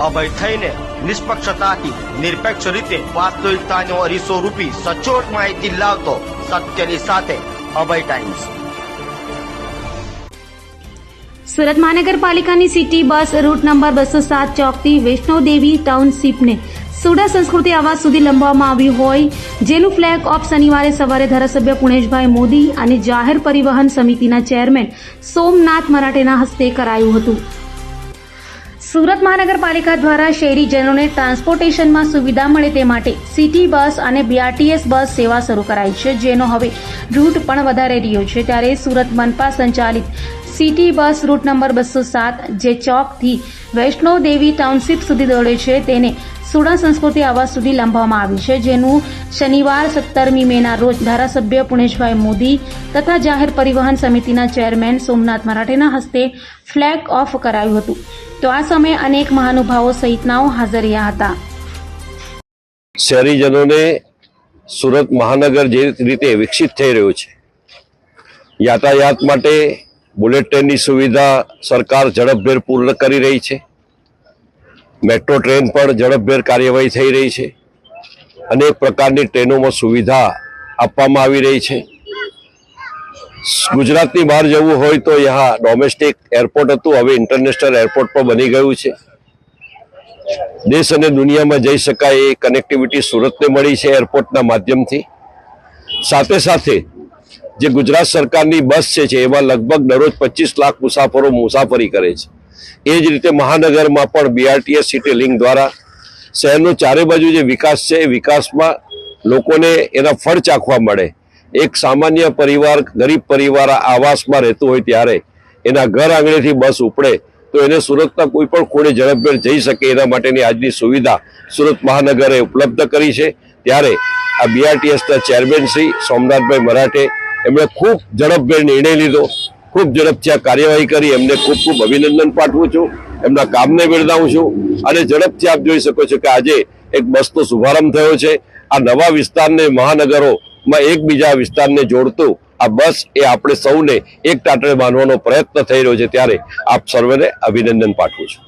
અભય થઈને નિષ્પક્ષતાથી નિરપેક્ષ રીતે વાસ્તવિકતાનો અરીસો રૂપી સચોટ માહિતી લાવતો સત્યની સાથે અભય ટાઈમ્સ। સુરત મહાનગરપાલિકાની સિટી બસ રૂટ નંબર 207 ચોકથી વૈષ્ણોદેવી ટાઉનશીપને સુડા સંસ્કૃતિ આવાસ સુધી લંબાવવામાં આવ્યું હોય, જેનું ફ્લેગ ઓફ શનિવારે સવારે ધારાસભ્ય પુણેશભાઈ મોદી અને જાહેર પરિવહન સમિતિના ચેરમેન સોમનાથ મરાઠેના હસ્તે કરાયું હતું। સુરત મહાનગરપાલિકા દ્વારા શહેરીજનોને ટ્રાન્સપોર્ટેશનમાં સુવિધા મળે તે માટે સિટી બસ અને બીઆરટીએસ બસ સેવા શરૂ કરાઈ છે, જેનો હવે રૂટ પણ વધારી રહ્યો છે। ત્યારે સુરત મનપા સંચાલિત સિટી બસ રૂટ નંબર 207 જે ચોકથી વૈષ્ણોદેવી ટાઉનશીપ સુધી દોડે છે, તેને સુડા સંસ્કૃતિ આવાસ સુધી લંબાવવામાં આવી છે, જેનું શનિવાર 17મી મેના રોજ ધારાસભ્ય પુણેશભાઈ મોદી તથા જાહેર પરિવહન સમિતિના ચેરમેન સોમનાથ મરાઠેના હસ્તે ફ્લેગ ઓફ કરાયું હતું। તો આ સમયે અનેક મહાનુભાવો સહિતનાઓ હાજર રહ્યા હતા। શહેરીજનોને સુરત મહાનગર જે રીતે વિકસિત થઈ રહ્યું છે, યાતાયાત માટે બુલેટ ટ્રેનની સુવિધા સરકાર ઝડપભેર પૂર્ણ કરી રહી છે। મેટ્રો ટ્રેન પણ ઝડપભેર કાર્યવાહી થઈ રહી છે। અનેક પ્રકારની ટ્રેનોમાં સુવિધા આપવામાં આવી રહી છે। ગુજરાતની બહાર જવું હોય તો यहाँ ડોમેસ્ટિક એરપોર્ટ હતું, હવે ઇન્ટરનેશનલ એરપોર્ટ પણ બની ગયું છે। દેશ અને દુનિયામાં જઈ શકાય એ કનેક્ટિવિટી સુરતને મળી છે એરપોર્ટના માધ્યમથી। સાથે સાથે જે ગુજરાત સરકારની બસ છે એમાં લગભગ દરરોજ 25 લાખ મુસાફરો મુસાફરી કરે છે। એ જ રીતે મહાનગરમાં પણ બીઆરટીએસ સિટી લિંક દ્વારા શહેરનો ચારે બાજુ જે વિકાસ છે એ વિકાસમાં લોકોને એના ફળ ચાખવા મળે। એક સામાન્ય પરિવાર, ગરીબ પરિવાર આવાસમાં રહેતું હોય ત્યારે એના ઘર આંગણેથી બસ ઉપડે તો એને સુરતના કોઈ પણ ખૂણે ઝડપભેર જઈ શકે એના માટેની આજની સુવિધા સુરત મહાનગરે ઉપલબ્ધ કરી છે। ત્યારે આ બીઆરટીએસના ચેરમેન શ્રી સોમનાથભાઈ મરાઠે એમણે ખૂબ ઝડપભેર નિર્ણય લીધો, ખૂબ ઝડપથી આ કાર્યવાહી કરી। એમને ખૂબ ખૂબ અભિનંદન પાઠવું છું, એમના કામને બિરદાવું છું। અને ઝડપથી આપ જોઈ શકો છો કે આજે એક બસનો શુભારંભ થયો છે। આ નવા વિસ્તારને મહાનગરોમાં એકબીજા વિસ્તારને જોડતું આ બસ એ આપણે સૌને એક ટાટરે બાંધવાનો પ્રયત્ન થઈ રહ્યો છે, ત્યારે આપ સર્વેને અભિનંદન પાઠવું છું।